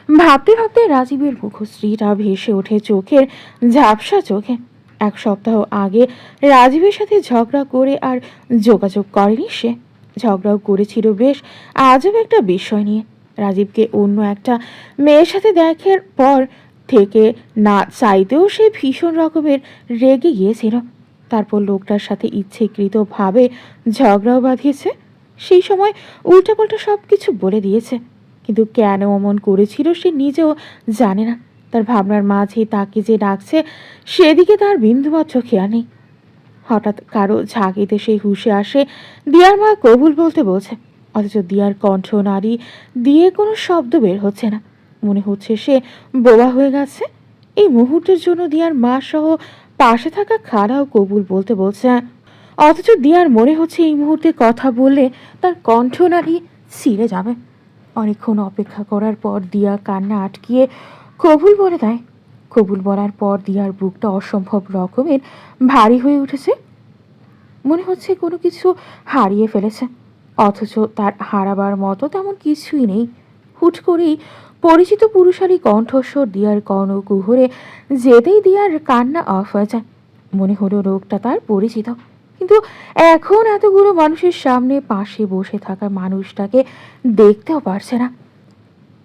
ভাবতে ভাবতে রাজীবের মুখশ্রীটা ভেসে ওঠে চোখের ঝাপসা চোখে। এক সপ্তাহ আগে রাজীবের সাথে ঝগড়া করে আর যোগাযোগ করেনি সে। ঝগড়াও করেছিল বেশ আজব একটা বিষয় নিয়ে। রাজীবকে অন্য একটা মেয়ের সাথে দেখার পর থেকে না চাইতেও সে ভীষণ রকমের রেগে গিয়েছিল। তারপর লোকটার সাথে ইচ্ছেকৃতভাবে ঝগড়াও বাঁধিয়েছে। সেই সময় উল্টাপাল্টা সব কিছু বলে দিয়েছে, কিন্তু কেন অমন করেছিল সে নিজেও জানে না। তার ভাবনার মাঝে তাকে যে ডাকছে সেদিকে তার বিন্দুমাত্র খেয়াল নেই। হঠাৎ কারো ঝাঁকিতে সেই হুঁশে আসে দিয়ার মা কবুল বলতে বলছে, অথচ দিয়ার কণ্ঠ নারী দিয়ে কোনো শব্দ বের হচ্ছে না। মনে হচ্ছে সে বোবা হয়ে গেছে। এই মুহূর্তের জন্য দিয়ার মা সহ পাশে থাকা খাড়াও কবুল বলতে বলছে, অথচ দিয়ার মনে হচ্ছে এই মুহূর্তে কথা বললে তার কণ্ঠ নারী ছিঁড়ে যাবে। অনেকক্ষণ অপেক্ষা করার পর দিয়া কান্না আটকিয়ে কবুল বলে দেয়। কবুল বলার পর দিয়ার বুকটা অসম্ভব রকমের ভারী হয়ে উঠেছে। মনে হচ্ছে কোনো কিছু হারিয়ে ফেলেছে, অথচ তার হারাবার মতো তেমন কিছুই নেই। হুট করেই পরিচিত পুরুষালী কণ্ঠস্বর দিয়ার কর্ণকুহরে যেতেই দিয়ার কান্না অফ হয়ে যায়। মনে হলো লোকটা তার পরিচিত, কিন্তু এখন এতগুলো মানুষের সামনে পাশে বসে থাকা মানুষটাকে দেখতেও পারছে না।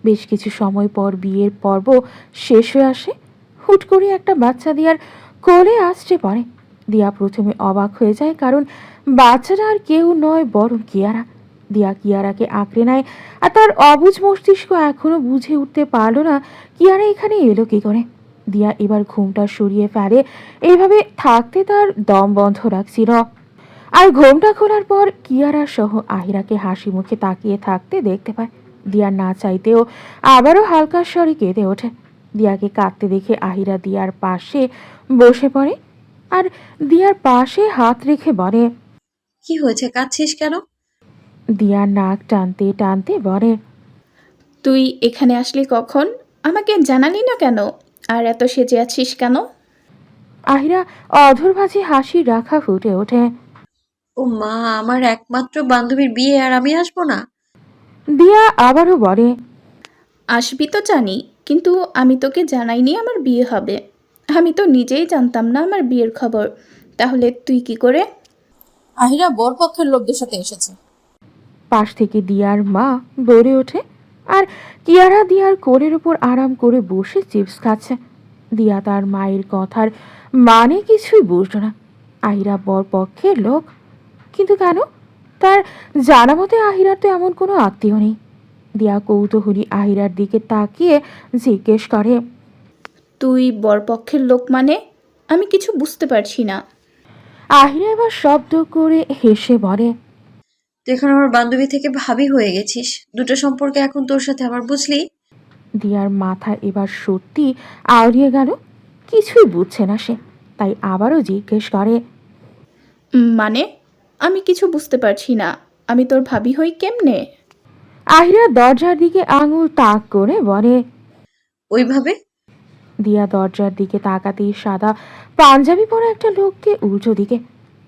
বেশ কিছু সময় পর বিয়ের পর্ব শেষ হয়ে আসে। হুট করে একটা বাচ্চা দিয়ার কোলে আসছে পড়ে। দিয়া প্রথমে অবাক হয়ে যায়, কারণ বাচ্চাটা আর কেউ নয় বরং কিয়ারা। দিয়া কিয়ারাকে আঁকড়ে নেয়, আর তার অবুঝ মস্তিষ্ক এখনো বুঝে উঠতে পারল না কিয়ারা এখানে এলো কি করে। দিয়া এবার ঘুমটা সরিয়ে ফেলে। এইভাবে থাকতে তার দম বন্ধ রাখছিল। আর ঘোমটা খোলার পর কিয়ারা সহ আহিরাকে হাসি মুখে তাকিয়ে থাকতে দেখতে পায়। দিয়া না চাইতেও আবারও হালকা স্বরে কেঁদে ওঠে। দিয়াকে কাঁদতে দেখে আহিরা দিয়ার পাশে বসে পড়ে আর দিয়ার পাশে হাত রেখে বলে, কি হয়েছে, কাঁদছিস কেন? দিয়া নাক টানতে টানতে বলে, তুই এখানে আসলি কখন? আমাকে জানালি না কেন? আর এত সেজে আছিস কেন? আহিরা অধর ভাঁজে হাসি রাখা ফুটে ওঠে। ও মা, আমার একমাত্র বান্ধবীর বিয়ে আর আমি আসবো না? দিয়া আবারও বলে, আসবি তো জানি, কিন্তু আমি তোকে জানাইনি আমার বিয়ে হবে। আমি তো নিজেই জানতাম না আমার বিয়ের খবর। তাহলে তুই কি করে? আহিরা বরপক্ষের লোকদের সাথে এসেছে। পাশ থেকে দিয়ার মা বলে ওঠে। আর কিয়ারা দিয়ার কোলের উপর আরাম করে বসে চিপস খাচ্ছে। দিয়া তার মায়ের কথার মানে কিছুই বুঝল না। আহিরা বর পক্ষের লোক, কিন্তু কেন? তার জানা মতে আহিরার তো এমন কোনো আত্মীয় নেই। দিয়া কৌতূহলী আহিরার দিকে তাকিয়ে জিজ্ঞেস করে, তুই বরপক্ষের লোক মানে? আমি কিছু বুঝতে পারছি না। আহিরা এবার শব্দ করে হেসে বলে, তুই এখন আমার বান্ধবী থেকে ভাবি হয়ে গেছিস। দুটো সম্পর্কে এখন তোর সাথে আমার, বুঝলি? দিয়ার মাথা এবার সত্যি আউড়িয়ে গেল। কিছুই বুঝছে না সে, তাই আবারও জিজ্ঞেস করে, মানে? আমি কিছু বুঝতে পারছি না। আমি তোর ভাবি হই কেমনে? আহিরা দরজার দিকে আঙুল তাক করে বলে। ওইভাবে। দিয়া দরজার দিকে তাকাতেই সাদা পাঞ্জাবি পরা একটা লোককে উল্টো দিকে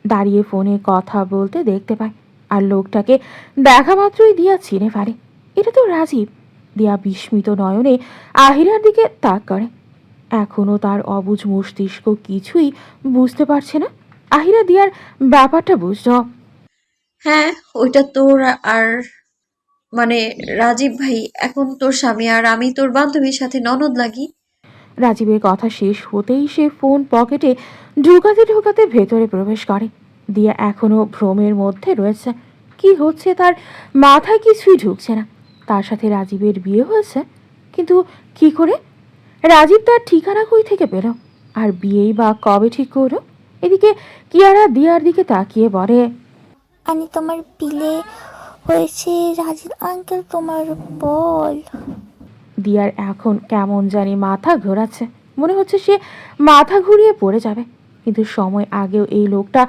দাঁড়িয়ে ফোনে কথা বলতে দেখতে পায়। আর লোকটাকে দেখা মাত্রই দিয়া চিনে ফেলে, এটা তো রাজীব। দিয়া বিস্মিত নয়নে আহিরার দিকে তাক করে। এখনো তার অবুঝ মস্তিষ্ক কিছুই বুঝতে পারছে না। আহিরা দিয়ার ব্যাপারটা বুঝল। হ্যাঁ, ওইটা তোর। আর মানে রাজীব ভাই এখন তোর স্বামী, আর আমি তোর বান্ধবীর সাথে ননদ লাগি। রাজীবের কথা শেষ হতেই সে ফোন পকেটে ঢুকাতে ঢুকাতে ভেতরে প্রবেশ করে। দিয়া এখনো ভ্রমের মধ্যে রয়েছে। কি হচ্ছে তার মাথায় কিছুই ঢুকছে না। তার সাথে রাজীবের বিয়ে হয়েছে, কিন্তু কি করে? রাজীব তার ঠিকানা কই থেকে পেল? আর বিয়েই বা কবে ঠিক করল? এদিকে কিয়ারা দিয়ার দিকে তাকিয়ে বলে, আমি তোমার বিলে হয়েছে রাজীব আঙ্কেল, তোমার বল। দিয়ার এখন কেমন জানি মাথা ঘোরাচ্ছে। মনে হচ্ছে সে মাথা ঘুরিয়ে পড়ে যাবে। কিন্তু সময় আগেও এই লোকটা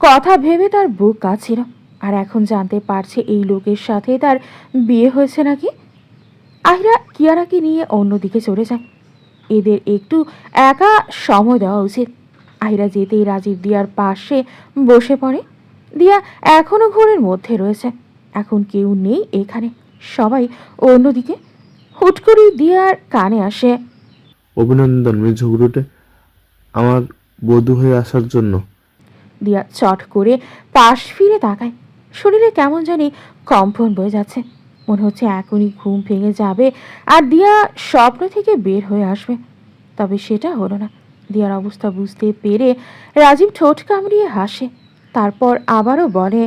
কথা ভেবে তার বুক কাঁপছিল। আর এখন জানতে পারছে এই লোকের সাথে তার বিয়ে হয়েছে নাকি। আহিরা কিয়ারাকে নিয়ে অন্যদিকে চলে যায়। এদের একটু একা সময় দেওয়া উচিত। আহিরা যেতেই রাজীব দিয়ার পাশে বসে পড়ে। দিয়া এখনো ঘোরের মধ্যে রয়েছে। এখন কেউ নেই এখানে, সবাই অন্যদিকে। হুট করে দিয়ার কানে আসে, অভিনন্দন মিস ঝগড়ুটে, আমার বধূ হয়ে আসার জন্য। দিয়া চট করে পাশ ফিরে তাকায়। শরীরে কেমন জানি কম্পন বয়ে যাচ্ছে। মনে হচ্ছে এখনই ঘুম ভেঙে যাবে আর দিয়া স্বপ্ন থেকে বের হয়ে আসবে। তবে সেটা হলো না। দিয়ার অবস্থা বুঝতে পেরে রাজীব ঠোঁট কামড়িয়ে হাসে, তারপর আবারও বলে,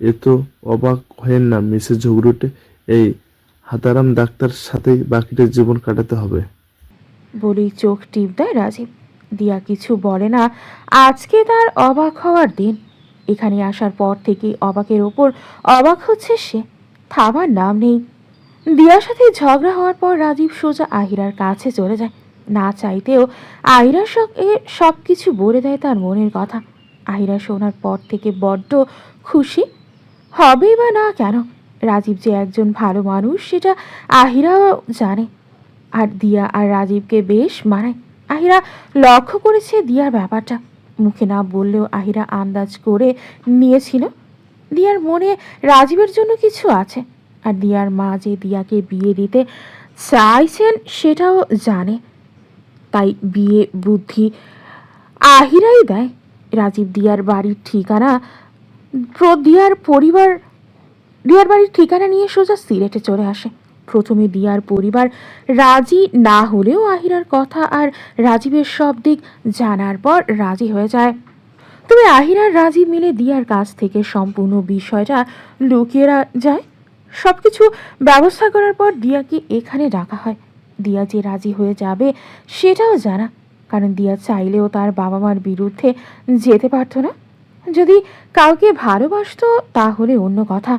এ তো অবাক হয়েন না মিসেস ঝগড়ুটে, এই হাতারাম ডাক্তার সাথেই বাকিটা জীবন কাটাতে হবে। বলেই চোখ টিপ দেয় রাজীব। দিয়া কিছু বলে না। আজকে তার অবাক হওয়ার দিন। এখানে আসার পর থেকেই অবাকের ওপর অবাক হচ্ছে সে, থামার নাম নেই। দিয়ার সাথে ঝগড়া হওয়ার পর রাজীব সোজা আহিরার কাছে চলে যায়। না চাইতেও আহিরার সঙ্গে সব কিছু বলে দেয় তার মনের কথা। আহিরা শোনার পর থেকে বড্ড খুশি। হবেই বা না কেন, রাজীব যে একজন ভালো মানুষ সেটা আহিরাও জানে। আর দিয়া আর রাজীবকে বেশ মানায়। আহিরা লক্ষ্য করেছে দিয়ার ব্যাপারটা, মুখে না বললেও আহিরা আন্দাজ করে নিয়েছিল দিয়ার মনে রাজীবের জন্য কিছু আছে। আর দিয়ার মা যে দিয়াকে বিয়ে দিতে চাইছেন সেটাও জানে। তাই বিয়ে বুদ্ধি আহিরাই দেয়। রাজীব দিয়ার বাড়ির ঠিকানা দিয়ার বাড়ির ঠিকানা নিয়ে সোজা সিলেটে চলে আসে। প্রথমে দিয়ার পরিবার রাজি না হলেও আহিরার কথা আর রাজীবের সব দিক জানার পর রাজি হয়ে যায়। তবে আহিরার রাজীব মিলে দিয়ার কাছ থেকে সম্পূর্ণ বিষয়টা লুকিয়ে যায়। সবকিছু ব্যবস্থা করার পর দিয়াকে এখানে ডাকা হয়। দিয়া যে রাজি হয়ে যাবে সেটাও জানা, কারণ দিয়া চাইলেও তার বাবা মার বিরুদ্ধে যেতে পারত না। যদি কাউকে ভালোবাসতো তাহলে অন্য কথা।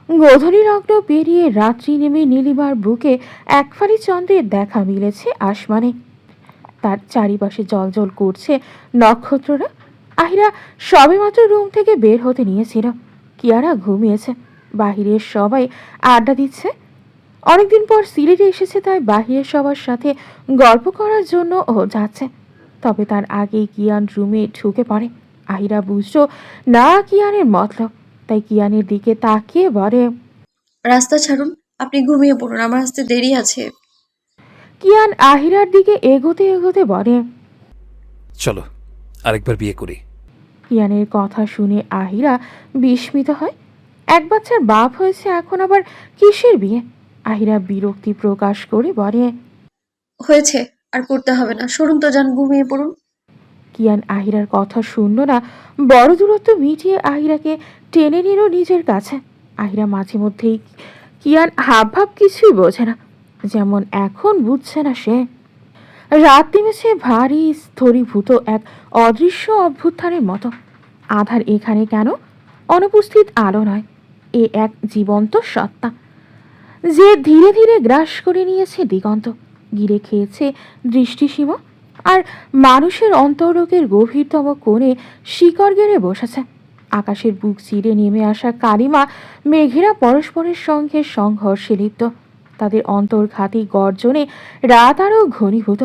গোধূলি লগ্ন পেরিয়ে রাত্রি নেমে নীলিমার বুকে এক ফালি চন্দ্রের দেখা মিলেছে আসমানে। তার চারিপাশে জলজল করছে নক্ষত্ররা। আহিরা সবেমাত্র রুম থেকে বের হতে নিয়েছিল। কিয়ারা ঘুমিয়েছে, বাহিরের সবাই আড্ডা দিচ্ছে। অনেকদিন পর সিলেটে এসেছে, তাই বাহিরের সবার সাথে গল্প করার জন্য ও যাচ্ছে। তবে তার আগেই কিয়ান রুমে ঢুকে পড়ে। আহিরা বুঝলো না কিয়ানের মতলব, তাই কিয়ানের দিকে তাকিয়ে বলে, রাস্তা ছাড়ুন, আপনি ঘুমিয়ে পড়ুন, আমার আসতে দেরি আছে। কিয়ান আহিরার দিকে এগোতে এগোতে বলে, চলো আরেকবার বিয়ে করি। কিয়ানের কথা শুনে আহিরা বিস্মিত হয়। এক বাচ্চার বাপ হয়েছে, এখন আবার কিসের বিয়ে? আহিরা বিরক্তি প্রকাশ করে বলে, হয়েছে, আর করতে হবে না, সরুন তো, যান ঘুমিয়ে পড়ুন। কিয়ান আহিরার কথা শুনল না, বড় দূরত্ব মিটিয়ে আহিরাকে টেনে নিল নিজের কাছে। আহিরা মাঝে মধ্যেই কিয়ান হাবভাব কিছুই বোঝে না, যেমন এখন বুঝছে না সে। রাত নেমেছে ভারী স্থলীভূত এক অদৃশ্য অভ্যুত্থানের মতো। আধার এখানে কেন? অনুপস্থিত আলো নয়, এ এক জীবন্ত সত্তা যে ধীরে ধীরে গ্রাস করে নিয়েছে দিগন্ত, গিরে খেয়েছে দৃষ্টিসীমা, আর মানুষের অন্তরকের গভীরতম কোণে শিকড় গেড়ে বসেছে। আকাশের বুক চিরে নেমে আসা কালিমা মেঘেরা পরস্পরের সঙ্গে সংঘর্ষে লিপ্ত। তাদের অন্তর্ঘাতী গর্জনে রাত আরও ঘনীভূত,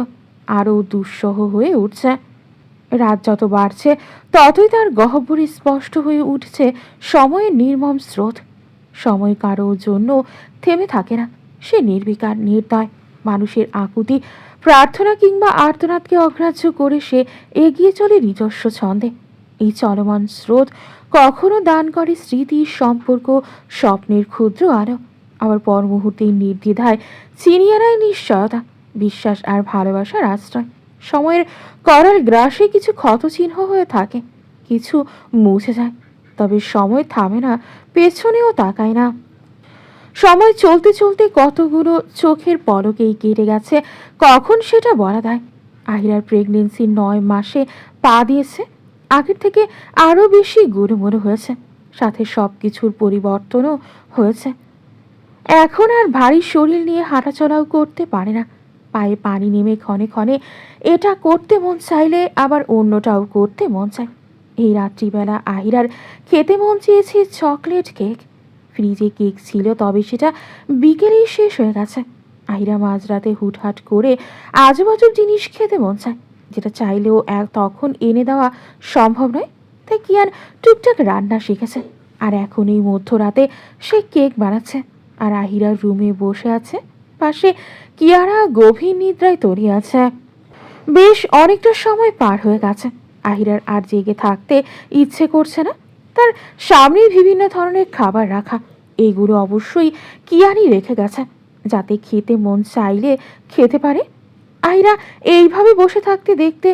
আরও দুঃসহ হয়ে উঠছে। রাত যত বাড়ছে ততই তার গহ্বরে স্পষ্ট হয়ে উঠছে সময়ের নির্মম স্রোত। সময় কারোর জন্য থেমে থাকে না, সে নির্বিকার, নির্দয়। মানুষের আকুতি, প্রার্থনা কিংবা আর্তনাদকে অগ্রাহ্য করে সে এগিয়ে চলে নিজস্ব ছন্দে। এই চলমান স্রোত কখনো দান করে স্মৃতি, সম্পর্ক, স্বপ্নের ক্ষুদ্র আলো, আবার পর মুহূর্তেই নির্দ্বিধায় ছিনিয়ে নেয় নিশ্চয়তা, বিশ্বাস আর ভালোবাসার আশ্রয়। সময়ের করাল গ্রাসে কিছু ক্ষতচিহ্ন হয়ে থাকে, কিছু মুছে যায়। তবে সময় থামে না, পেছনেও তাকায় না। সময় চলতে চলতে কতগুলো চোখের পলকেই কেটে গেছে, কখন সেটা বলা দেয়। আহিরার প্রেগনেন্সি 9 মাসে পা দিয়েছে, আগের থেকে আরও বেশি গুরুমুরু হয়েছে, সাথে সব কিছুর পরিবর্তনও হয়েছে। এখন আর ভারী শরীর নিয়ে হাঁটাচলাও করতে পারে না। পায়ে পানি নেমে ক্ষণে ক্ষণে এটা করতে মন চাইলে আবার অন্যটাও করতে মন চায়। এই রাত্রিবেলা আহিরার খেতে মন চেয়েছে চকলেট কেক। ফ্রিজে কেক ছিল, তবে সেটা বিকেলেই শেষ হয়ে গেছে। আহিরা মাঝরাতে হুটহাট করে আজুবাজুর জিনিস খেতে মন চায়, যেটা চাইলেও তখন এনে দেওয়া সম্ভব নয়। তাই কিয়ান টুকটাক রান্না শিখেছে। আর এখন এই মধ্যরাতে সে কেক বানাচ্ছে। আর আহিরা রুমে বসে আছে, পাশে কিয়ারা গভীর নিদ্রায় তলিয়ে আছে। বেশ অনেকটা সময় পার হয়ে গেছে। আহিরার আর জেগে থাকতে ইচ্ছে করছে না। তার সামনে বিভিন্ন ধরনের খাবার রাখা, এগুলো অবশ্যই কিয়ানি রেখে গেছে, যাতে খেতে মন চাইলে খেতে পারে। আহিরা এইভাবে বসে থাকতে দেখতে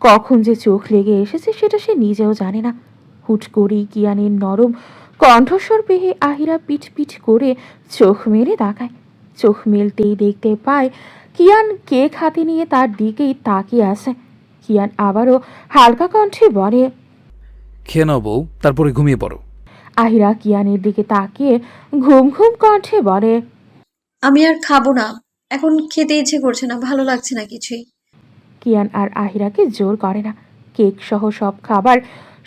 কখন যে চোখ লেগে এসেছে সেটা সে নিজেও জানে না। হুট করেই কিয়ানের নরম কণ্ঠস্বর পেয়ে আহিরা পিট পিট করে চোখ মেলে তাকায়। চোখ মেলতেই দেখতে পায় কিয়ান কেক হাতে নিয়ে তার দিকেই তাকিয়ে আছে। কিয়ান আবারও হালকা কণ্ঠে বলে, খেয়ে নাও বউ, তারপরে ঘুমিয়ে পড়ো। আহিরা কিয়ানের দিকে তাকিয়ে ঘুম ঘুম কণ্ঠে বলে, আমি আর খাবো না, এখন খেতে ইচ্ছে করছে না, ভালো লাগছে না কিছুই। কিয়ান আর আহিরাকে জোর করে না। কেক সহ সব খাবার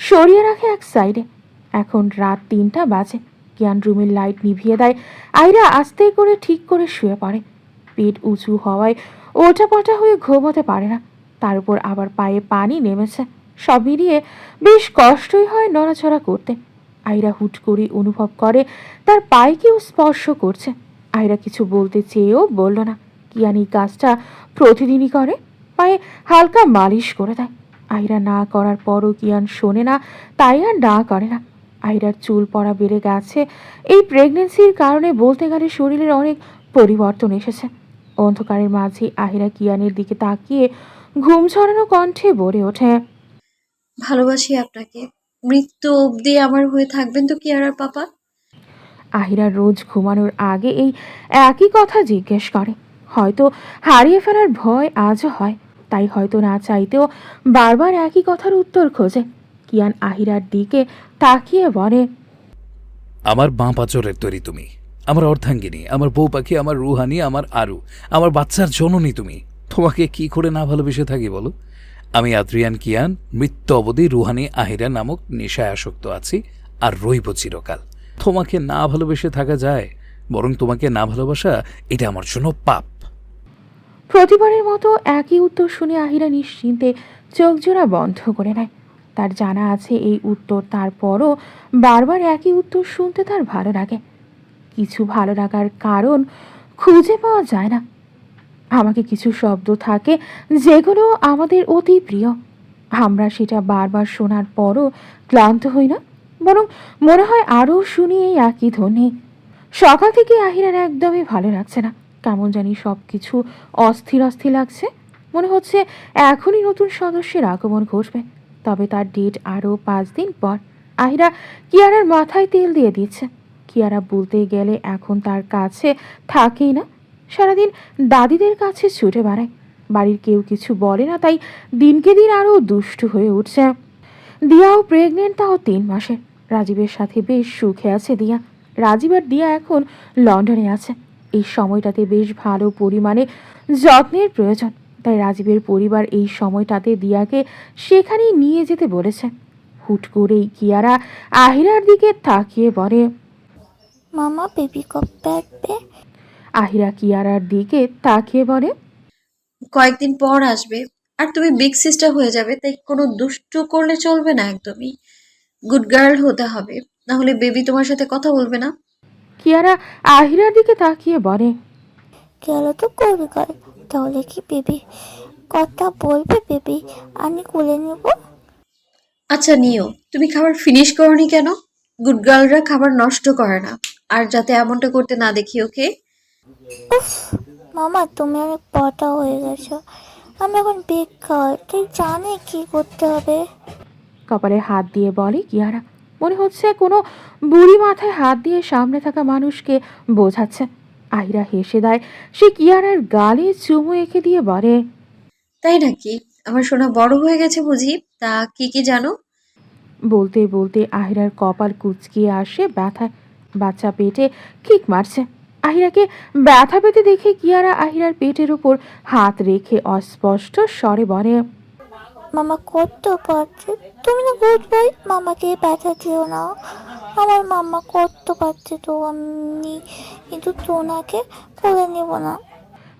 সরিয়ে রাখে এক সাইডে। এখন রাত 3টা বাজে। কিয়ান রুমের লাইট নিভিয়ে দেয়। আহিরা আস্তে করে ঠিক করে শুয়ে পড়ে। পেট উঁচু হওয়ায় ওঠাপাটা হয়ে ঘুমোতে পারে না। তার উপর আবার পায়ে পানি নেমেছে। সব মিলিয়ে বেশ কষ্টই হয় নড়াচড়া করতে। আয়রা হুট করে অনুভব করে তার পায়ে কেউ স্পর্শ করছে। আয়রা কিছু বলতে চেয়েও বলল না। কিয়ান এই কাজটা প্রতিদিনই করে, পায়ে হালকা মালিশ করে দেয়। আয়রা না করার পরও কিয়ান শোনে না, তাই আর না করে না। আয়রার চুল পড়া বেড়ে গেছে। এই প্রেগনেন্সির কারণে বলতে গেলে শরীরের অনেক পরিবর্তন এসেছে। অন্ধকারের মাঝে আহিরা কিয়ানের দিকে তাকিয়ে ঘুম ছড়ানো কণ্ঠে বলে ওঠে, ভালোবাসি আপনাকে, মৃত্যু অবধি আমার হয়ে থাকবেন তো কিয়ারার পাপা? আহিরা রোজ ঘুমানোর আগে এই একই কথা জিজ্ঞেস করে। হয়তো হারিয়ে ফেলার ভয় আজও হয়, তাই হয়তো না চাইতেও বারবার একই কথার উত্তর খোঁজে। কিয়ান আহিরার দিকে তাকিয়ে বলে, আমার বাঁ পাঁচরের তৈরি তুমি, আমার অর্ধাঙ্গিনী, আমার বউ পাখি, আমার রুহানি, আমার আরু, আমার বাচ্চার জননী তুমি। তোমাকে কি করে না ভালোবেসে থাকি বলো? আমি আদ্রিয়ান কিয়ান মৃত্যু অবধি রুহানি আহিরা নামক নেশায় আসক্ত আছি আর রইব চিরকাল। তোমাকে না ভালোবেসে থাকা যায়? বরং তোমাকে না ভালোবাসা এটা আমার জন্য পাপ। প্রতিবারের মতো একই উত্তর শুনে আহিরা নিশ্চিন্তে চোখ জোড়া বন্ধ করে নেয়। তার জানা আছে এই উত্তর, তারপরও বারবার একই উত্তর শুনতে তার ভালো লাগে। কিছু ভালো লাগার কারণ খুঁজে পাওয়া যায় না। আমাকে কিছু শব্দ থাকে যেগুলো আমাদের অতি প্রিয়। আমরা সেটা বারবার শোনার পরও ক্লান্ত হই না, বরং মনে হয় আরও শুনি এই একই ধ্বনি। সকাল থেকে আহিরার একদমই ভালো লাগছে না। কেমন জানি সব কিছু অস্থির অস্থির লাগছে। মনে হচ্ছে এখনই নতুন সদস্যের আগমন ঘটবে, তবে তার ডেট আরও 5 দিন পর। আহিরা কিয়ারার মাথায় তেল দিয়ে দিচ্ছে। কিয়ারা বলতে গেলে এখন তার কাছে থাকেই না, সারাদিন দাদিদের কাছে ছুটে বেড়ায়। বাড়ির কেউ কিছু বলে না, তাই দিনকে দিন আরও দুষ্টু হয়ে উঠছে। দিয়াও প্রেগনেন্ট, তাও 3 মাসের। রাজীবের সাথে বেশ সুখে আছে দিয়া। রাজীব আর দিয়া এখন লন্ডনে আছে। এই সময়টাতে বেশ ভালো পরিমাণে যত্নের প্রয়োজন, তাই রাজীবের পরিবার এই সময়টাতে দিয়াকে সেখানেই নিয়ে যেতে বলেছে। হুট করেই কিয়ারা আহিরার দিকে তাকিয়ে বলে, মামা বেবি কবে আসবে? আহিরা কিয়ারার দিকে তাকিয়ে বলে, কয়েকদিন পর আসবে। আর তুমি বিগ সিস্টার হয়ে যাবে, তাই কোনো দুষ্টু করলে চলবে না, একদমই গুড গার্ল হতে হবে, না হলে বেবি তোমার সাথে কথা বলবে না। কিয়ারা আহিরার দিকে তাকিয়ে বলে, গেল তো করবে কল, তাহলে কি বেবি কথা বলবে? বেবি আমি কোলে নেব? আচ্ছা নিও, তুমি খাবার ফিনিশ করনি কেন? গুড গার্লরা খাবার নষ্ট করে না, আর যাতে এমনটা করতে না দেখি, ওকে? উফ মামা, তুমি অনেক বড় হয়ে গেছো। আমি এখন বেগ খাওয়াই, তাই জানে কি করতে হবে। কপালে হাত দিয়ে বলে কিয়ারা। মনে হচ্ছে কোনো বুড়ি মাথায় হাত দিয়ে সামনে থাকা মানুষকে বোঝাচ্ছে। আহিরা হেসে দেয়। সে কিয়ারার গালে চুমু এঁকে দিয়ে বলে, তাই নাকি? আমার সোনা বড় হয়ে গেছে বুঝি? তা কি কি জানো? বলতে বলতে আহিরার কপাল কুঁচকিয়ে আসে ব্যথায়। বাচ্চা পেটে কিক মারছে। আহিরাকে ব্যথা পেতে দেখে কিয়ারা আহিরার পেটের উপর হাত রেখে অস্পষ্ট স্বরে বলে, মামা কত পাচ্ছে, তুমি না গুড বয়, মামাকে ব্যথা দিও না। আমার মামা কত পাচ্ছে তো, আমি কিন্তু তোনাকে কোলে নেব না।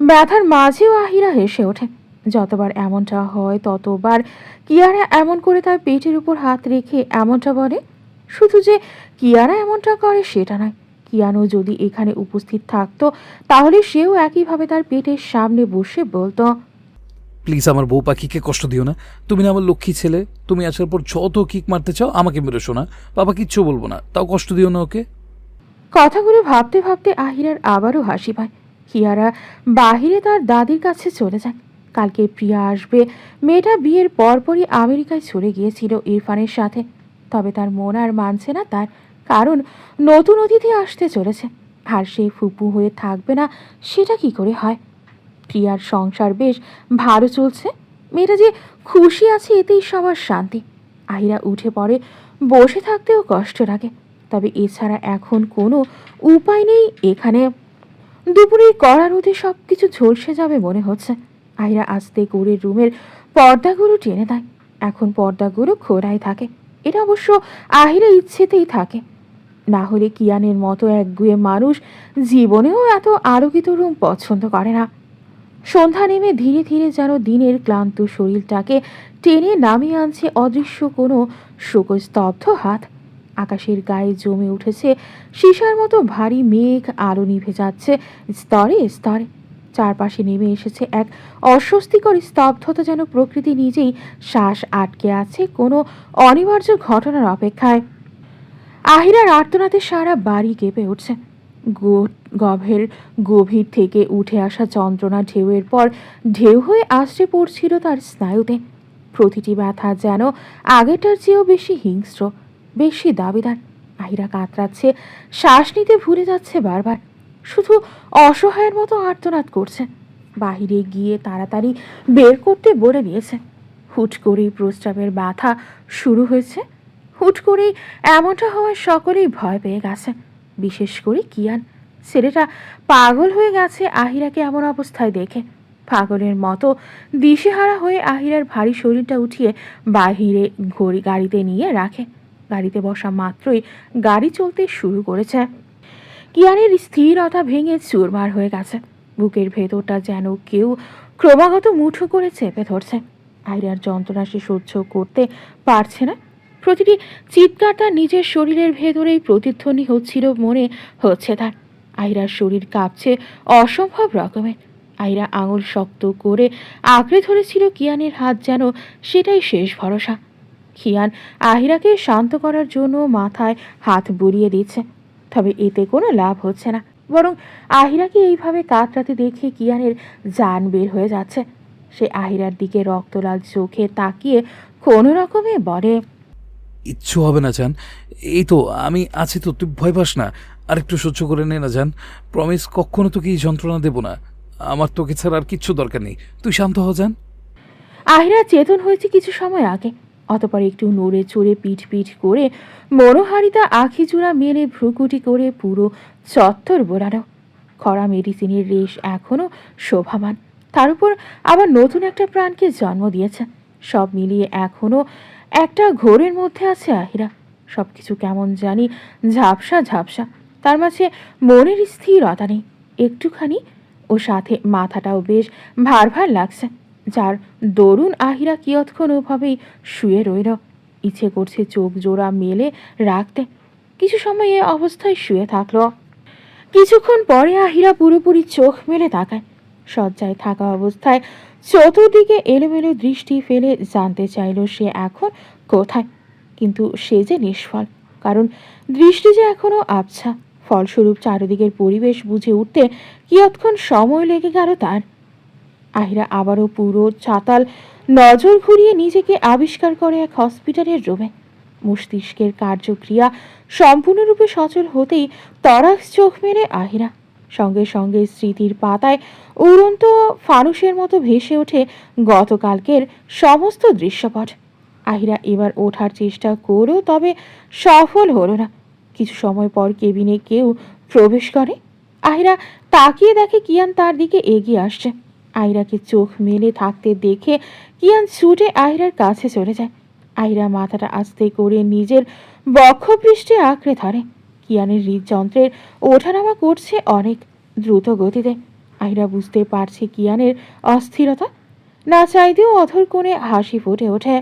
ব্যথার মাঝেও আহিরা হেসে ওঠে। যতবার এমনটা হয় ততবার কিয়ারা এমন করে তার পেটের উপর হাত রেখে এমনটা বলে। শুধু যে কিয়ারা এমনটা করে সেটা নয়, কিয়ানো যদি এখানে উপস্থিত থাকতো তাহলে সেও একইভাবে তার পেটের সামনে বসে বলতো, প্লিজ আমার বউ পাখিকে কষ্ট দিও না। তুমি না আমার লক্ষ্মী ছেলে, তুমি আসার পর যত কিক মারতে চাও আমাকে মেরে শোনা, বাবা কিচ্ছু বলবো না, তাও কষ্ট দিও না ওকে। কথাগুলো ভাবতে ভাবতে আহিরার আবারও হাসি পায়। কিয়ারা বাহিরে তার দাদির কাছে চলে যায়। কালকে প্রিয়া আসবে। মেয়েটা বিয়ের পরপরই আমেরিকায় চলে গিয়েছিল ইরফানের সাথে। তবে তার মন আর মানছে না তার, কারণ নতুন অতিথি আসতে চলেছে, আর সে ফুপু হয়ে থাকবে না সেটা কি করে হয়। প্রিয়ার সংসার বেশ ভালো চলছে, মেয়েটা যে খুশি আছে এতেই সবার শান্তি। আহিরা উঠে পড়ে, বসে থাকতেও কষ্ট লাগে, তবে এছাড়া এখন কোনো উপায় নেই এখানে। দুপুরের কড়া রোদে সব কিছু ঝলসে যাবে মনে হচ্ছে। আহিরা আস্তে করে রুমের পর্দাগুলো টেনে দেয়। এখন পর্দাগুলো খোলাই থাকে, এটা অবশ্য আহিরা ইচ্ছেতেই থাকে, না হলে কিয়ানের মতো একগুঁয়ে মানুষ জীবনেও এত আলোকিত রুম পছন্দ করে না। সন্ধ্যা নেমে ধীরে ধীরে যেন দিনের ক্লান্ত শরীরটাকে টেনে নামিয়ে আনছে অদৃশ্য কোনো শোকস্তব্ধ হাত। আকাশের গায়ে জমে উঠেছে সীসার মতো ভারী মেঘ, আলো নিভে যাচ্ছে স্তরে স্তরে। চারপাশে নেমে এসেছে এক অস্বস্তিকর স্তব্ধতা, যেন প্রকৃতি নিজেই শ্বাস আটকে আছে কোনো অনিবার্য ঘটনার অপেক্ষায়। আহিরার আর্তনাতে সারা বাড়ি কেঁপে উঠছে। গভীর গভীর থেকে উঠে আসা যন্ত্রণা ঢেউয়ের পর ঢেউ হয়ে আসতে পড়ছিল তার স্নায়ুতে। প্রতিটি ব্যথা যেন আগেরটার চেয়েও বেশি হিংস্র, বেশি দাবিদার। আহিরা কাতরাচ্ছে, শ্বাস নিতে ভুলে যাচ্ছে বারবার, শুধু অসহায়ের মতো আর্তনাদ করছে। বাহিরে গিয়ে তাড়াতাড়ি বের করতে বলে দিয়েছে। হুট করেই প্রস্রাবের ব্যথা শুরু হয়েছে। হুট করেই এমনটা হওয়ায় সকলেই ভয় পেয়ে গেছে, বিশেষ করে কিয়ান। ছেলেটা পাগল হয়ে গেছে আহিরাকে এমন অবস্থায় দেখে। পাগলের মতো দিশেহারা হয়ে আহিরার ভারী শরীরটা উঠিয়ে বাহিরে গাড়িতে নিয়ে রাখে। গাড়িতে বসা মাত্রই গাড়ি চলতে শুরু করেছে। কিয়ানের স্থিরতা ভেঙে চুরমার হয়ে গেছে। বুকের ভেতরটা যেন কেউ ক্রমাগত মুঠো করে চেপে ধরছে। আহিরার যন্ত্রণা সে সহ্য করতে পারছে না। প্রতিটি চিৎকার তার নিজের শরীরের ভেতরেই প্রতিধ্বনি হচ্ছিল মনে হচ্ছে তার। আহিরার শরীর কাঁপছে অসম্ভব রকমের। আহিরা আঙুল শক্ত করে আঁকড়ে ধরেছিল কিয়ানের হাত, যেন সেটাই শেষ ভরসা। কিয়ান আহিরাকে শান্ত করার জন্য মাথায় হাত বুলিয়ে দিচ্ছে, তবে এতে কোনো লাভ হচ্ছে না, বরং আহিরাকে এইভাবে কাতরাতে দেখে কিয়ানের জান বের হয়ে যাচ্ছে। সে আহিরার দিকে রক্তলাল চোখে তাকিয়ে কোনো রকমে বলে, ইচ্ছু হবে না জান, এই তো আমি আছি তো, তুই ভয় পাস না, আর একটু সহ্য করে নে না জান, প্রমিস কখনো তোকে এই যন্ত্রণা দেব না, আমার তোকে ছাড়া আর কিচ্ছু দরকার নেই, তুই শান্ত হ জান। আহিরা চেতন হয়েছে কিছু সময় আগে, অতপর একটু নড়ে চড়ে পিঠ পিঠ করে মনোহারিতা আখি চূড়া মেলে ভ্রুকুটি করে পুরো চত্বর বোলানো। খরা মেডিসিনের রেশ এখনো শোভামান, তার উপর আবার নতুন একটা প্রাণকে জন্ম দিয়েছে। সব মিলিয়ে এখনো একটা ঘোরের মধ্যে আছে আহিরা। সবকিছু কেমন জানি ঝাপসা ঝাপসা, তার মাঝে মনের স্থিরতা নেই একটুখানি, ও সাথে মাথাটাও বেশ ভার ভার লাগছে, যার দরুন আহিরা কিয়ৎক্ষণ ওভাবেই শুয়ে রইল। ইচ্ছে করছে চোখ জোড়া মেলে রাখতে, কিছু সময় এ অবস্থায় শুয়ে থাকলো। কিছুক্ষণ পরে আহিরা পুরোপুরি চোখ মেলে তাকায়। শয্যায় থাকা অবস্থায় চতুর্দিকে এলোমেলো দৃষ্টি ফেলে জানতে চাইল সে এখন কোথায়, কিন্তু সে যে নিষ্ফল, কারণ দৃষ্টি যে এখনো আবছা। ফলস্বরূপ চারিদিকের পরিবেশ বুঝে উঠতে কিয়ৎক্ষণ সময় লেগে গেল তার। আহিরা আবারও পুরো চাতাল নজর ঘুরিয়ে নিজেকে আবিষ্কার করে এক হসপিটালের রুমে। মস্তিষ্কের কার্যক্রিয়া সম্পূর্ণরূপে সচল হতেই তরাস চোখ মেলে আহিরা। সঙ্গে সঙ্গে স্মৃতির পাতায় উড়ন্ত ফানুসের মতো ভেসে ওঠে গতকালকের সমস্ত দৃশ্যপট। আহিরা এবার ওঠার চেষ্টা করেও তবে সফল হলো না। কিছু সময় পর কেবিনে কেউ প্রবেশ করে। আহিরা তাকিয়ে দেখে কিয়ান তার দিকে এগিয়ে আসছে। আহিরাকে চোখ মেলে থাকতে দেখে কিয়ান ছুটে আহিরার কাছে চলে যায়। আহিরা মাথাটা আস্তে করে নিজের বক্ষপৃষ্ঠে আঁকড়ে ধরে। কিয়ানের হৃদযন্ত্রের ওঠানামা করছে অনেক দ্রুত গতিতে। আহিরা বুঝতে পারছে কিয়ানের অস্থিরতা। না চাইতেও অধর কোণে হাসি ফুটে ওঠে।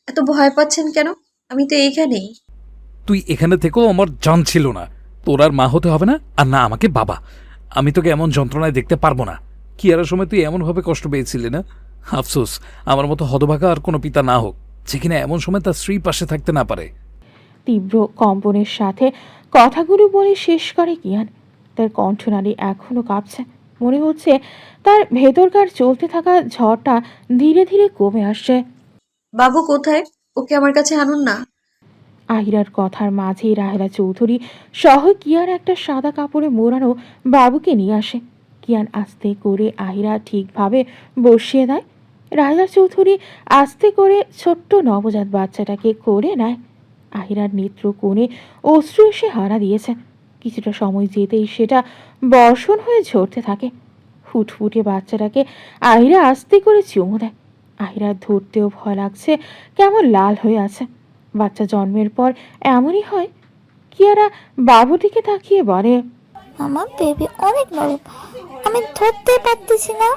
এত ভয় পাচ্ছেন কেন? আমি তো এইখানেই। তুই এখানে থেকেও আমার জান ছিল না। তোর আর মা হতে হবে না, আর না আমাকে বাবা। আমি তোকে এমন যন্ত্রণায় দেখতে পারবো না। কিয়ারার সময় তুই এমনভাবে কষ্ট পেয়েছিলি না? আফসোস আমার মতো হতভাগা আর কোনো পিতা না হোক, যে কিনা এমন সময় তার স্ত্রী পাশে থাকতে না পারে। তীব্র কম্পনের সাথে কথাগুলো বলে শেষ করে কিয়ান। তার কণ্ঠনালী এখনো কাঁপছে। মনে হচ্ছে তার ভেতরকার চলতে থাকা ঝড়টা ধীরে ধীরে কমে আসছে। বাবু কোথায়? ওকে আমার কাছে আনুন না। আহিরার কথার মাঝেই রাহেলা চৌধুরী সহ কিয়ান একটা সাদা কাপড়ে মোড়ানো বাবুকে নিয়ে আসে। কিয়ান আস্তে করে আহিরা ঠিকভাবে বসিয়ে দেয়। রাহেলা চৌধুরী আস্তে করে ছোট্ট নবজাত বাচ্চাটাকে করে নেয়। আহিরার নেত্র কোণে অশ্রু এসে হানা দিয়েছে। কিছুটা সময় যেতেই সেটা বর্ষণ হয়ে ঝরতে থাকে। ফুটফুটে বাচ্চাটাকে আহিরা আস্তে করে চুমু দেয়। আহিরার ধরতেও ভয় লাগছে, কেমন লাল হয়ে আছে। বাচ্চা জন্মের পর এমনই হয়। কিয়ারা বাবুটিকে তাকিয়ে বলে, আমার বেবি অনেক নরম, আমি ধরতে পারতেছি না।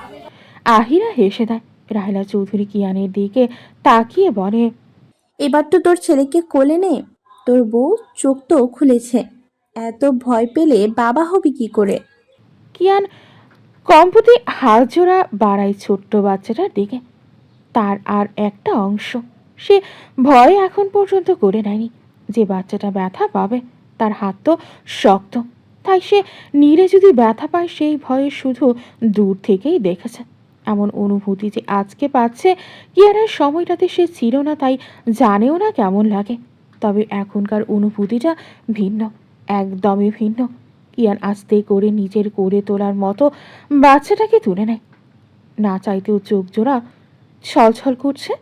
আহিরা হেসে দেয়। রাহেলা চৌধুরী কিয়ানের দিকে তাকিয়ে বলে, এবার তো তোর ছেলেকে কোলে নে। তোর বউ চোখ তো খুলেছে, এত ভয় পেলে বাবা হবি কি করে? কিয়ান কম্পতি হাত জোড়া বাড়ায় ছোট্ট বাচ্চাটার দিকে। তার আর একটা অংশ সে ভয় এখন পর্যন্ত করে নেয়নি। যে বাচ্চাটা ব্যথা পাবে তার হাত তো শক্ত, তাই সে নীরে যদি ব্যথা পায় সেই ভয়ে শুধু দূর থেকেই দেখেছে। এমন অনুভূতি যে আজকে পাচ্ছে কিয়ারার সময়টাতে সে ছিল না, তাই জানেও না কেমন লাগে। তবে এখনকার অনুভূতিটা ভিন্ন, একদমই ভিন্ন। কিয়ান আস্তে করে নিজের করে তোলার মতো বাচ্চাটাকে তুলে নেয়। না চাইতেও চোখ জোড়া ছলছল করছে।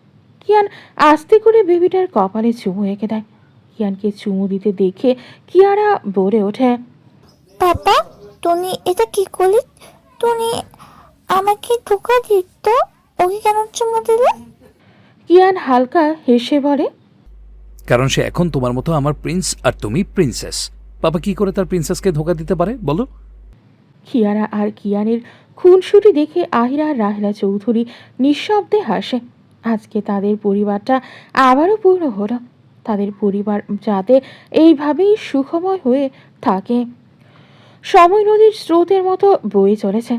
কিয়ান আস্তে করে বেবিটার কপালে চুমু এঁকে দেয়। কিয়ানকে চুমু দিতে দেখে কিয়ারা বলে ওঠে, পাপা, তুমি এটা কি করলি? তুমি আমাকে ধোকা দিত, ওকে কেন চুমু দিলে? কিয়ান হালকা হেসে বলে, কারণ সে এখন তোমার মতো আমার প্রিন্স আর তুমি প্রিন্সেস। বাবা কি করে তার প্রিন্সেসকে ধোকা দিতে পারে বলো? কিয়ারা আর কিয়ানের খুনসুটি দেখে আহিরা আর রাহেলা চৌধুরী নিঃশব্দে হাসে। আজকে তাদের পরিবারটা আবারও পূর্ণ হলো। তাদের পরিবার যাতে এইভাবেই সুখময় হয়ে থাকে। সময় নদীর স্রোতের মতো বয়ে চলেছে।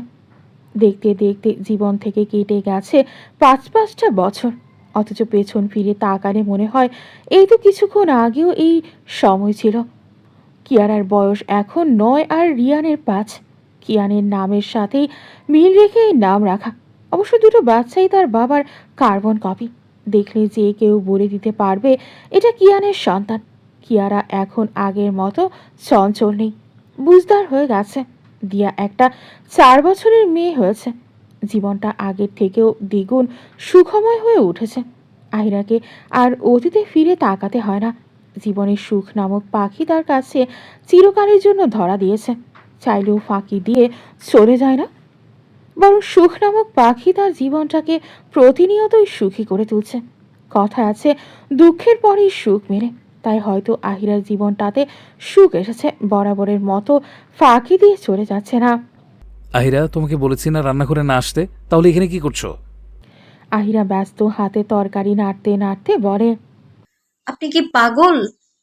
দেখতে দেখতে জীবন থেকে কেটে গেছে ৫-৫টা বছর। অথচ পেছন ফিরে তাকালে মনে হয় এই তো কিছুক্ষণ আগেও এই সময় ছিল। কিয়ারার বয়স এখন ৯ আর রিয়ানের ৫। কিয়ানের নামের সাথেই মিল রেখে এই নাম রাখা। অবশ্য দুটো বাচ্চাই তার বাবার কার্বন কপি। দেখলে যে কেউ বলে দিতে পারবে এটা কিয়ানের সন্তান। কিয়ারা এখন আগের মতো চঞ্চল নেই, বুঝদার হয়ে গেছে। দিয়া একটা ৪ বছরের মেয়ে হয়েছে। জীবনটা আগের থেকেও দ্বিগুণ সুখময় হয়ে উঠেছে। আহিরাকে আর অতীতে ফিরে তাকাতে হয় না। জীবনের সুখ নামক পাখি তার কাছে চিরকালের জন্য ধরা দিয়েছে, চাইলেও ফাঁকি দিয়ে চলে যায় না। বরং সুখ নামক পাখি তার জীবনটাকে প্রতিনিয়তই সুখী করে তুলছে। কথা আছে, দুঃখের পরেই সুখ মেলে। তাই হয়তো আহিরার জীবনটাতে সুখ এসেছে, বরাবরের মতো ফাঁকি দিয়ে চলে যাচ্ছে না। আহিরা, তোমাকে বলেছি না রান্না করে না আসতে? তাহলে এখানে কি করছো? আহিরা ব্যস্ত হাতে তরকারি নাড়তে নাড়তে বলে, আপনি কি পাগল?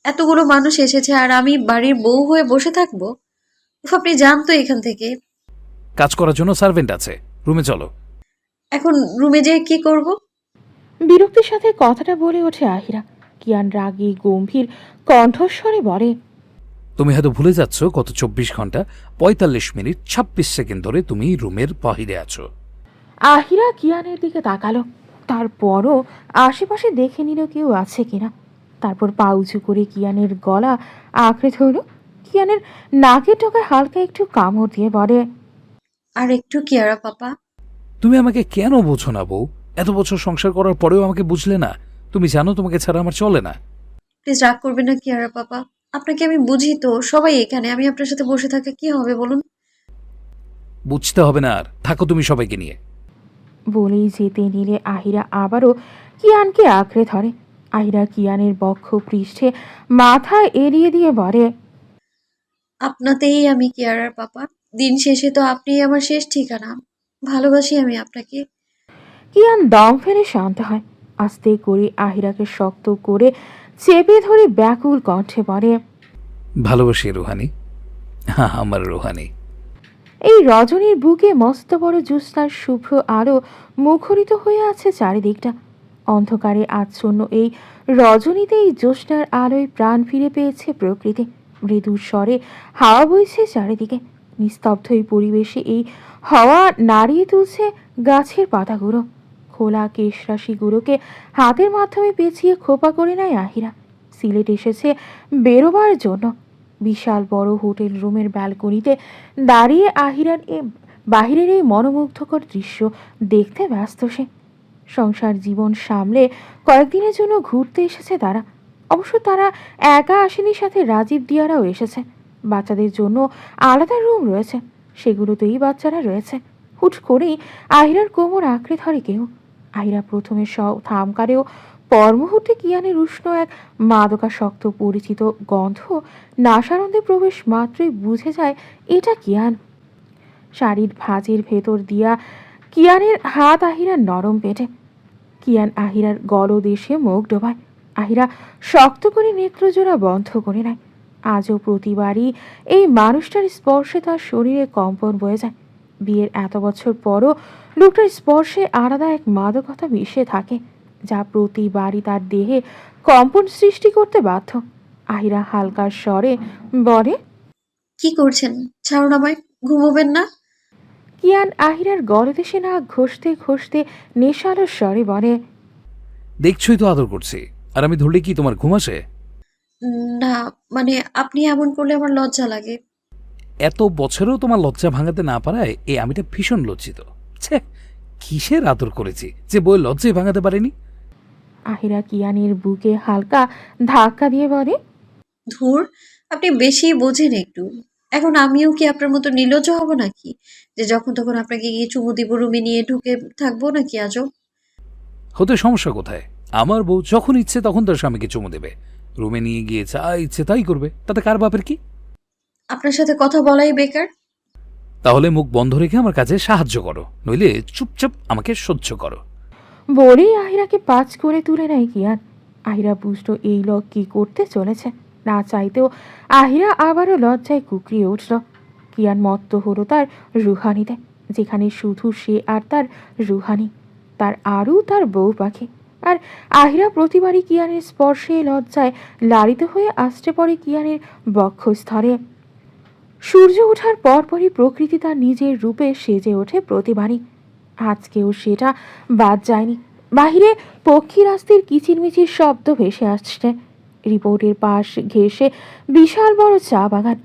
এতগুলো মানুষ এসেছে আর আমি বাড়ির বউ হয়ে বসে থাকবো? উফ, আপনি যান তো এখান থেকে। কাজ করার জন্য সার্ভেন্ট আছে, রুমে চলো। এখন রুমে যেয়ে কি করব? বিরক্তির সাথে কথাটা বলে ওঠে আহিরা। কিয়ান রাগী গম্ভীর কণ্ঠস্বরে বলে, তুমি হয়তো ভুলে যাচ্ছ গত ২৪ ঘন্টা ৪৫ মিনিট ২৬ সেকেন্ড ধরে তুমি রুমের বাহিরে আছো। আহিরা কিয়ানের দিকে তাকালো। তারপরও আশেপাশে দেখে নিল কেউ আছে কিনা। তারপর পা উঁচু করে কিয়ানের গলা আঁকড়ে ধরল। কিয়ানের নাকের ডগায় হালকা একটু কামড় দিয়ে বলে, আর একটু কিয়ারা পাপা। তুমি আমাকে কেন বোঝো না বউ? এত বছর সংসার করার পরেও আমাকে বুঝলে না? তুমি জানো তোমাকে ছাড়া আমার চলে না। প্লিজ রাগ করবেন না কিয়ারা পাপা। আপনাকে আমি বুঝি তো, সবাই এখানে, আমি আপনার সাথে বসে থাকা কি হবে বলুন? বুঝতে হবে না, আর থাকো তুমি সবাইকে নিয়ে। বলেই যেতে নিলে আহিরা আবারও কিয়ানকে আঁকড়ে ধরে। আহিরা কিয়ানের বক্ষ পৃষ্ঠে মাথা এড়িয়ে দিয়ে বলে, আপনাতেই আমি কিয়ারার পাপা। দিন শেষে তো আপনিই আমার শেষ ঠিকানা। ভালোবাসি আমি আপনাকে। কিয়ান দম ফেলে শান্ত হয়। আস্তে করে আহিরাকে শক্ত করে চেপে ধরে ব্যাকুল কণ্ঠে বলে, ভালোবাসি রুহানি, হ্যাঁ আমার রুহানি। এই রজনীর বুকে মস্ত বড় জ্যোৎস্নার শুভ্র আলো মুখরিত হয়ে আছে চারিদিকটা। অন্ধকারে আচ্ছন্ন এই রজনীতে এই জ্যোৎস্নার আলোয় প্রাণ ফিরে পেয়েছে প্রকৃতি। মৃদু স্বরে হাওয়া বইছে চারিদিকে। নিস্তব্ধ এই পরিবেশে এই হাওয়া নাড়িয়ে তুলছে গাছের পাতাগুলো। খোলা কেশরাশিগুলোকে হাতের মাধ্যমে পেঁচিয়ে খোপা করে নেয় আহিরা। সিলেট এসেছে বেরোবার জন্য। বিশাল বড় হোটেল রুমের ব্যালকনিতে দাঁড়িয়ে বাহিরের এই মনোমুগ্ধকর দৃশ্য দেখতে ব্যস্ত সে। সংসার জীবন সামলে কয়েকদিনের জন্য ঘুরতে এসেছে তারা। অবশ্য তারা একা আসেনি, সাথে রাজীব দিয়ারাও এসেছে। বাচ্চাদের জন্য আলাদা রুম রয়েছে, সেগুলোতেই বাচ্চারা রয়েছে। হুট করেই আহিরার কোমর আঁকড়ে ধরে কেউ। আহিরা প্রথমে থামকারেও পর মুহূর্তে কিয়ানের উষ্ণ এক মাদকাসক্ত পরিচিত গন্ধ নাসারন্দে প্রবেশ মাত্রই বুঝে যায় এটা কিয়ান। শাড়ির ভাঁজের ভেতর দিয়া কিয়ানের হাত আহিরার নরম পেটে। কিয়ান আহিরার গলদেশে মুখ ডোবায়। আহিরা শক্ত করে নেত্রজোড়া বন্ধ করে নেয়। আজও প্রতিবারই এই মানুষটার স্পর্শে তার শরীরে কম্পন বয়ে যায়। বিয়ের এত বছর পরও লোকটার স্পর্শে আলাদা এক মাদকতা মিশে থাকে, যা প্রতিবারই তার দেহে কম্পন সৃষ্টি করতে বাধ্য। আহিরা হালকা স্বরে বলে, কি করছেন? ছাড়ুন আমায়, ঘুমোবেন না? কিয়ান আহিরার গলদেশে নাক ঘষতে ঘষতে নেশালো স্বরে বলে, দেখছই তো আদর করছি, আর আমি ধরলে কি তোমার ঘুম আসে? না, মানে আপনি এমন করলে আমার লজ্জা লাগে। এত বছরেও তোমার লজ্জা ভাঙাতে না পারায় এই আমিটা ভীষণ লজ্জিত। ছে, কিসের আদর করেছি যে বই লজ্জাই ভাঙাতে পারেনি। আহিরা কিয়ানের বুকে হালকা ধাক্কা দিয়ে বলে, ধুর, আপনি বেশি বোঝেন একটু। এখন আমিও কি আপনার মতো নির্লজ্জ হব নাকি, যে যখন তখন আপনাকে গিয়ে চুমু দিব, রুমে নিয়ে ঢুকে থাকবো নাকি আজব? হতে সমস্যা কোথায়? আমার বউ যখন ইচ্ছে তখন তার স্বামীকে চুমু দেবে, রুমে নিয়ে গিয়ে যা ইচ্ছে তাই করবে, তাতে কার বাপের কি? আপনার সাথে কথা বলাই বেকার। তাহলে মুখ বন্ধ রেখে আমার কাছে সাহায্য করো, নইলে চুপচাপ আমাকে সহ্য করো। বলেই আহিরাকে পাঁচ করে তুলে নেয় কিয়ান। আহিরা বুঝলো এই লোক কি করতে চলেছে। না চাইতেও আহিরা আবারও লজ্জায় কুকরিয়ে উঠল। কিয়ান মত্ত হলো তার রুহানিতে, যেখানে শুধু সে আর তার রুহানি, তার আরও তার বউ পাখি। আর আহিরা প্রতিবারই কিয়ানের স্পর্শে লজ্জায় লাড়িত হয়ে আসতে পড়ে কিয়ানের বক্ষস্থলে। সূর্য ওঠার পরপরই প্রকৃতি তার নিজের রূপে সেজে ওঠে প্রতিবারই। আজকেও সেটা বাদ যায়নি। বাহিরে পক্ষীরাস্তির কিচিরমিচির শব্দ ভেসে আসছে। রিপোর্টের পাশ ঘেঁষে বিশাল বড় চা বাগান।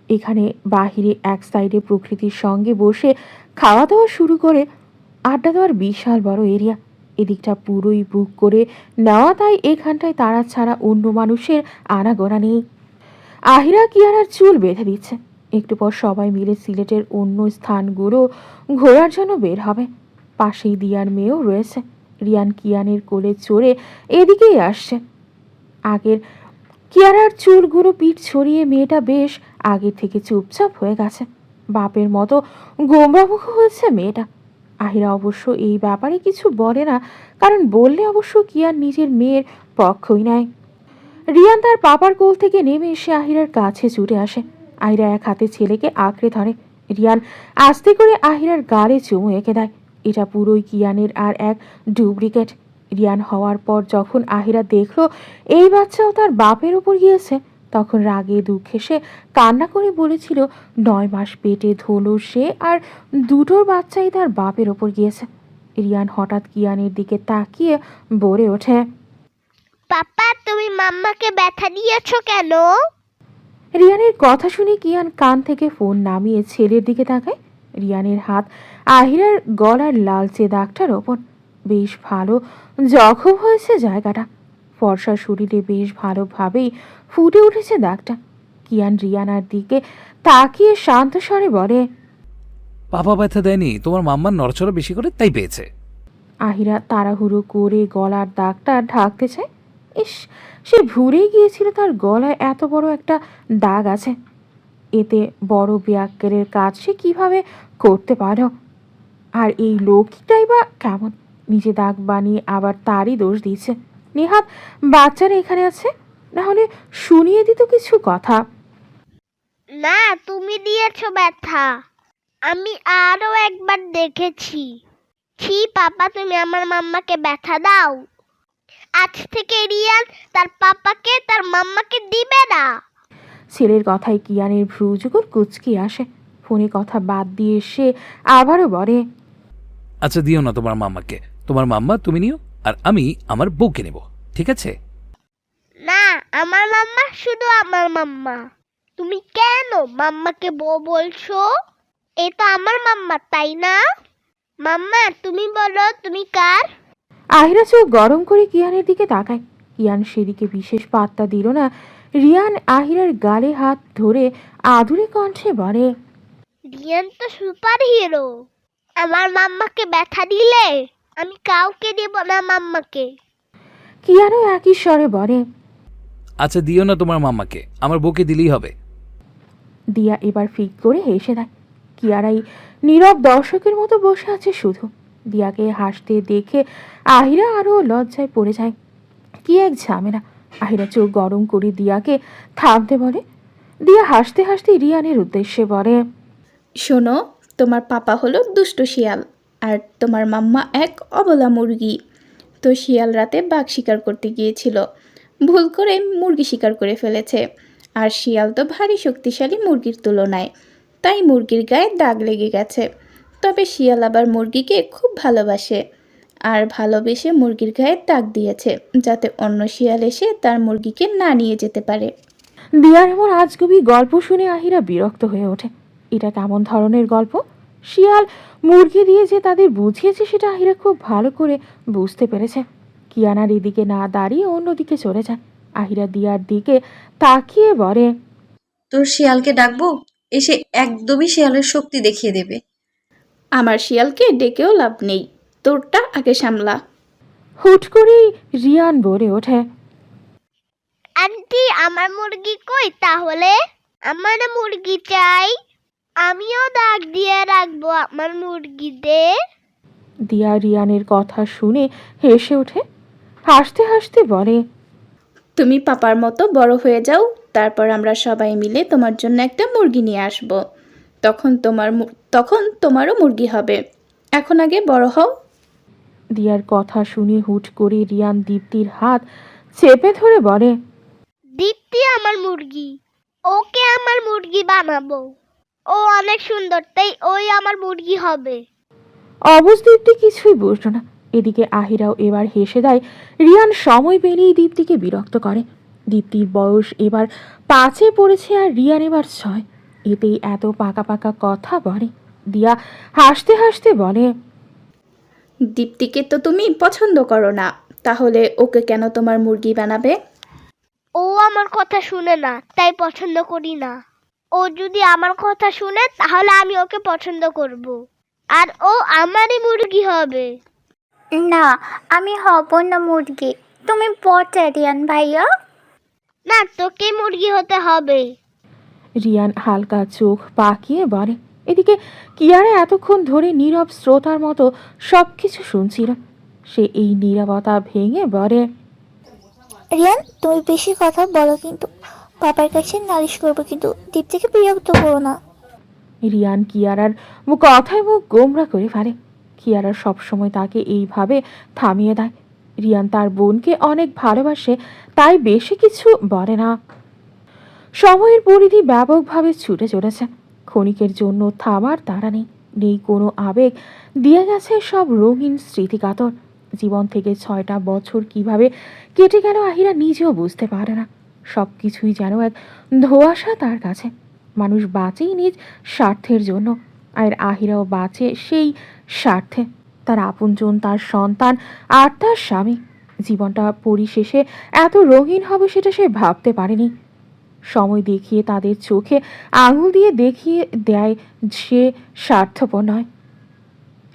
এখানে বাহিরে এক সাইডে প্রকৃতির সঙ্গে বসে খাওয়া দাওয়া শুরু করে আড্ডা দেওয়ার বিশাল বড় এরিয়া। এদিকটা পুরোই বুক করে নেওয়া, তাই এখানটায় তারা ছাড়া অন্য মানুষের আনাগোনা নেই। আহিরা কিয়ারার চুল বেঁধে দিচ্ছে। একটু পর সবাই মিলে সিলেটের অন্য স্থানগুলো ঘোরার জন্য বের হবে। পাশেই দিয়ার মেয়েও রয়েছে। রিয়ান কিয়ানের কোলে চড়ে এদিকেই আসছে। আগের কিয়ারার চুলগুলো পিঠ ছড়িয়ে মেয়েটা বেশ আগের থেকে চুপচাপ হয়ে গেছে। বাপের মতো গোমরামুখ হয়েছে মেয়েটা। আহিরা অবশ্য এই ব্যাপারে কিছু বলে না, কারণ বললে অবশ্য কিয়ান নিজের মেয়ের পক্ষই নেয়। রিয়ান তার পাপার কোল থেকে নেমে এসে আহিরার কাছে ছুটে আসে। আহিরা এক হাতে ছেলেকে আঁকড়ে ধরে। রিয়ান আস্তে করে আহিরার গালে চুমু এঁকে দেয়। এটা পুরোই কিয়ানের আর এক ডুপ্লিকেট। রিয়ান হওয়ার পর যখন আহিরা দেখলো এই বাচ্চাও তার বাপের ওপর গিয়েছে, তখন রাগে দুঃখে সে কান্না করে বলেছিল 9 মাস পেটে ধুলো সে, আর দুটোর বাচ্চাই তার বাপের ওপর গিয়েছে। রিয়ান হঠাৎ কিয়ানের দিকে তাকিয়ে বলে ওঠে, পাপা, তুমি মাম্মাকে ব্যথা দিয়েছো কেন? রিয়ানের কথা শুনে কিয়ান কান থেকে ফোন নামিয়ে ছেলের দিকে তাকায়। রিয়ানের হাত আহিরার গলার লালচে দাগটার ওপর। বেশ ভালো জখম হয়েছে জায়গাটা। ফর্সা শরীরে বেশ ভালোভাবেই ফুটে উঠেছে দাগটা। কিয়ান রিয়ানার দিকে তাকিয়ে শান্ত স্বরে বলে, পাপা ব্যথা দেয়নি, তোমার মাম্মার নড়চড়া বেশি করে তাই পেয়েছে। আহিরা তাড়াহুড়ো করে গলার দাগটা ঢাকতে চায়। ইস, সে ভুলে গিয়েছিল তার গলায় এত বড় একটা দাগ আছে। এতে বড় ব্যাক্কেলের কাজ সে কিভাবে করতে পারো? আর এই লোকটাই বা কেমন? নিজে দাগ বানিয়ে আবার তারই দোষ দিচ্ছে। নেহাত বাচ্চারা এখানে আছে, না হলে শুনিয়ে দিত কিছু কথা। না, তুমি দিয়েছো ব্যথা। আমি আরো একবার দেখেছি। ছি পাপা, তুমি আমার মাম্মাকে ব্যথা দাও। আজ থেকে রিয়ান তার পাপাকে তার মাম্মাকে দিবে না। ছেলের কথায় কিয়ানের ভ্রু যুগল কুচকি আসে। ফোনে কথা বাদ দিয়ে সে আবারও বলে, আচ্ছা দিও না তোমার মাম্মাকে। তোমার মাম্মা তুমি নিও, আর আমি আমার বউকে নেব, ঠিক আছে? না, আমার মাম্মা শুধু আমার মাম্মা। তুমি কেন মাম্মাকে বউ বলছো? এ তো আমার মাম্মা, তাই না? মাম্মা তুমি বলো তুমি কার? আহিরা চোখ গরম করে কিয়ানের দিকে তাকায়। কিয়ান সেদিকে বিশেষ পাত্তা দিল না। রিয়ান আহিরার গালে হাত ধরে আদুরে কণ্ঠে বলে, রিয়ান তো সুপার হিরো। আমার মাম্মাকে ব্যথা দিলে আমি কাউকে দেব না মাম্মাকে। কিয়ানও একই স্বরে বলে। আচ্ছা দিও না তোমার মাম্মাকে, আমার বউকে দিলেই হবে। দিয়া এবার ফিক করে হেসে দেয়। কিয়ারাই নীরব দর্শকের মতো বসে আছে শুধু। দিয়াকে হাসতে দেখে আহিরা আরও লজ্জায় পড়ে যায়। কি এক ঝামেলা! আহিরা চোখ গরম করে দিয়াকে থামতে বলে। দিয়া হাসতে হাসতে রিয়ানের উদ্দেশ্যে বলে, শোনো, তোমার পাপা হলো দুষ্ট শিয়াল, আর তোমার মাম্মা এক অবলা মুরগি। তো শিয়াল রাতে বাঘ শিকার করতে গিয়েছিল, ভুল করে মুরগি শিকার করে ফেলেছে। আর শিয়াল তো ভারী শক্তিশালী মুরগির তুলনায়, তাই মুরগির গায়ে দাগ লেগে গেছে। তবে শিয়াল আবার মুরগিকে খুব ভালোবাসে, আর ভালোবেসে মুরগির গায়ে দাগ দিয়েছে, যাতে অন্য শিয়াল এসে তার মুরগিকে না নিয়ে যেতে পারে। দিয়ার এমন আজগুবি গল্প শুনে আহিরা বিরক্ত হয়ে ওঠে। এটা কেমন ধরনের গল্প? শিয়াল মুরগি দিয়ে যে তাদের বুঝিয়েছে সেটা আহিরা খুব ভালো করে বুঝতে পেরেছে। কিয়ানার এদিকে না দাঁড়িয়ে অন্যদিকে চলে যায়। আহিরা দিয়ার দিকে তাকিয়ে বলে, তোর শিয়ালকে ডাকবো? এসে একদমই শিয়ালের শক্তি দেখিয়ে দেবে। আমার শিয়ালকে ডেকেও লাভ নেই, তোরটা আগে সামলা। হুট করেই রিয়ান বলে ওঠে, আন্টি আমার মুরগি কই তাহলে? আমার মুরগি চাই। আমিও দাগ দিয়ে রাখবো আমার মুরগিদের। দিয়া রিয়ানের কথা শুনে হেসে ওঠে। হাসতে হাসতে বলে, তুমি পাপার মতো বড় হয়ে যাও, তারপর আমরা সবাই মিলে তোমার জন্য একটা মুরগি নিয়ে আসব। তখন তোমারও মুরগি হবে। এখন আগে বড় হও। দিয়ার কথা শুনে হুট করে রিয়ান দীপ্তির হাত চেপে ধরে বলে, দীপ্তি আমার মুরগি, ওকে আমার মুরগি বানাবো। ও অনেক সুন্দর, তাই ওই আমার মুরগি হবে। অবশ দীপ্তি কিছুই বুঝল না। এদিকে আহিরাও এবার হেসে দেয়। রিয়ান সময় পেলেই দীপ্তিকে বিরক্ত করে। দীপ্তির বয়স এবার 5-এ পড়েছে আর রিয়ান এবার 6। এতেই এত পাকা পাকা কথা বলে। দিয়া হাসতে হাসতে বলে, দীপ্তিকে তো তুমি পছন্দ করো না, তাহলে ওকে কেন তোমার মুরগি বানাবে? ও আমার কথা শুনে না, তাই পছন্দ করি না। ও যদি আমার কথা শুনে তাহলে আমি ওকে পছন্দ করব, আর ও আমারই মুরগি হবে। না, আমি হব না মুরগি। তুমি পচা রিয়ান ভাইয়া। না, তোকে মুরগি হতে হবে। রিয়ান হালকা চোখ পাকিয়ে বলে। এদিকে কিয়ারা এতক্ষণ ধরে নীরব শ্রোতার মতো সব কিছু শুনছিল। সে এই নীরবতা ভেঙে বলে, রিয়ান তুমি বেশি কথা বলো কিন্তু। পাপার কাছে নালিশ করবো কিন্তু। দীপ্তিকে বিরক্ত করো না। রিয়ান কিয়ারার কথায় মুখ গোমরা করে ফেলে। কিয়ারা সবসময় তাকে এইভাবে থামিয়ে দেয়। রিয়ান তার বোনকে অনেক ভালোবাসে, তাই বেশি কিছু বলে না। সময়ের পরিধি ব্যাপকভাবে ছুটে চলেছে। ক্ষণিকের জন্য থামার তাড়া নেই, নেই কোনো আবেগ। দিয়ে গেছে সব রঙিন স্মৃতিকাতর। জীবন থেকে 6টা বছর কিভাবে কেটে গেল আহিরা নিজেও বুঝতে পারে না। সব কিছুই যেন এক ধোঁয়াশা তার কাছে। মানুষ বাঁচেই নিজ স্বার্থের জন্য, আর আহিরাও বাঁচে সেই স্বার্থে। তার আপনজন, তার সন্তান আর তার স্বামী। জীবনটা পরিশেষে এত রঙিন হবে সেটা সে ভাবতে পারেনি। সময় দেখিয়ে তাদের চোখে আঙুল দিয়ে দেখিয়ে দেয় সে স্বার্থপর নয়।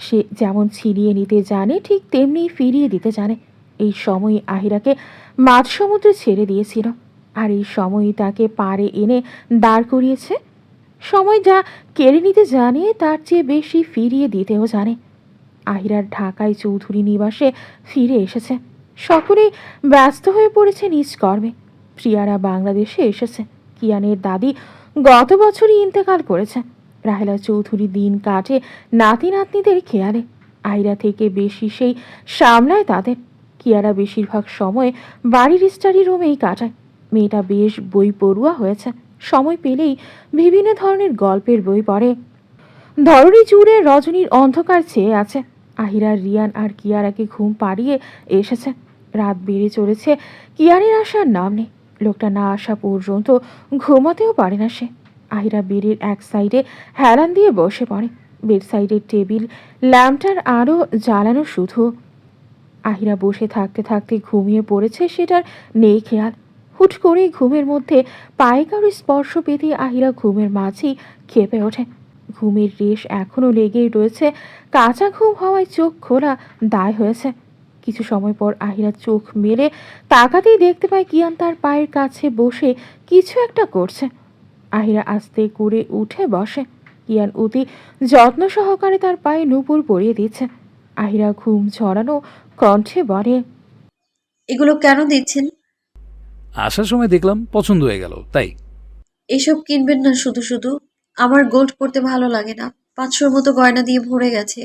সে যেমন ছিনিয়ে নিতে জানে ঠিক তেমনি ফিরিয়ে দিতে জানে। এই সময়ই আহিরাকে মাঝ সমুদ্রে ছেড়ে দিয়েছিল, আর এই সময়ই তাকে পাড়ে এনে দাঁড় করিয়েছে। সময় যা কেড়ে নিতে জানে তার চেয়ে বেশি ফিরিয়ে দিতেও জানে। আহিরার ঢাকায় চৌধুরী নিবাসে ফিরে এসেছে। সকলেই ব্যস্ত হয়ে পড়েছে নিজ কর্মে। প্রিয়ারা বাংলাদেশে এসেছে। কিয়ানের দাদি গত বছরই ইন্তেকাল করেছে। রাহেলা চৌধুরী দিন কাটে নাতি নাতনিদের খেয়ালে। আহিরা থেকে বেশি সেই সামলায় তাদের। কিয়ারা বেশিরভাগ সময় বাড়ির স্টাডি রুমেই কাটায়। মেয়েটা বেশ বই পড়ুয়া হয়েছে। সময় পেলেই বিভিন্ন ধরনের গল্পের বই পড়ে। ধরণী জুড়ে রজনীর অন্ধকার চেয়ে আছে। আহিরা, রিয়ান আর কিয়ারাকে ঘুম পাড়িয়ে এসেছে। রাত বেড়ে চলেছে, কিয়ারের আসার নাম নেই। লোকটা না আসা পর্যন্ত ঘুমাতেও পারে না সে। আহিরা বেডের এক সাইডে হেলান দিয়ে বসে পড়ে। বেড সাইডের টেবিল ল্যাম্পটার আরও জ্বালানো শুধু। আহিরা বসে থাকতে থাকতে ঘুমিয়ে পড়েছে, সেটার নেই খেয়াল। হুট করেই ঘুমের মধ্যে পায়ে কারো স্পর্শ পেতে আহিরা ঘুমের মাঝেই খেপে ওঠে। ঘুমের রেশ এখনো লেগেই রয়েছে। কাঁচা ঘুম হওয়ায় চোখ খোলা দায় হয়েছে। কিছু সময় পর আহিরা চোখ মেলে তাকাতেই দেখতে পায় কিয়ান তার পায়ের কাছে বসে কিছু একটা করছে। আহিরা আস্তে করে উঠে বসে। কিয়ান অতি যত্ন সহকারে তার পায়ে নূপুর পরিয়ে দিচ্ছে। আহিরা ঘুম ঝরানো কণ্ঠে বলে, এগুলো কেন দিচ্ছেন? আসার সময় দেখলাম পছন্দ হয়ে গেল তাই। এসব কিনবেন না শুধু শুধু। আমার গোল্ড পরতে ভালো লাগে না। 500 মতো গয়না দিয়ে ভরে গেছে।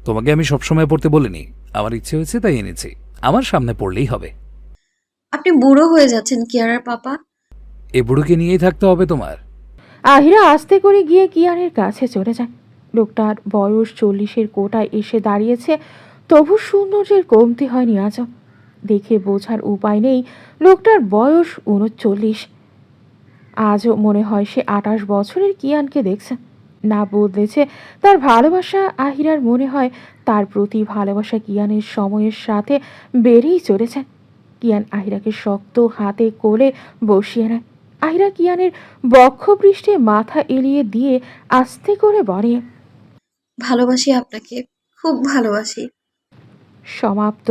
তোমাকে আমি সবসময় পড়তে বলিনি, আমার ইচ্ছে হয়েছে তাই এনেছি। আমার সামনে পড়লেই হবে। আপনি বুড়ো হয়ে যাচ্ছেন কিয়ারার পাপা। এ বুড়োকে নিয়েই থাকতে হবে তোমার? আহিরা আস্তে করে গিয়ে কিয়ানের কাছে চলে যায়। লোকটার বয়স 40-এর কোটায় এসে দাঁড়িয়েছে, তবু সৌন্দর্যের কমতি হয়নি আজও। দেখে বোঝার উপায় নেই লোকটার বয়স 39। আজও মনে হয় সে 28 বছরের কিয়ানকে দেখছে। না বদলেছে তার ভালোবাসা। আহিরার মনে হয় তার প্রতি ভালোবাসা কিয়ানের সময়ের সাথে বেড়েই চলেছে। কিয়ান আহিরাকে শক্ত হাতে কোলে বসিয়ে নেয়। আহিরা কিয়ানের বক্ষপৃষ্ঠে মাথা এলিয়ে দিয়ে আস্তে করে বলে, ভালোবাসি আপনাকে, খুব ভালোবাসি। সমাপ্ত।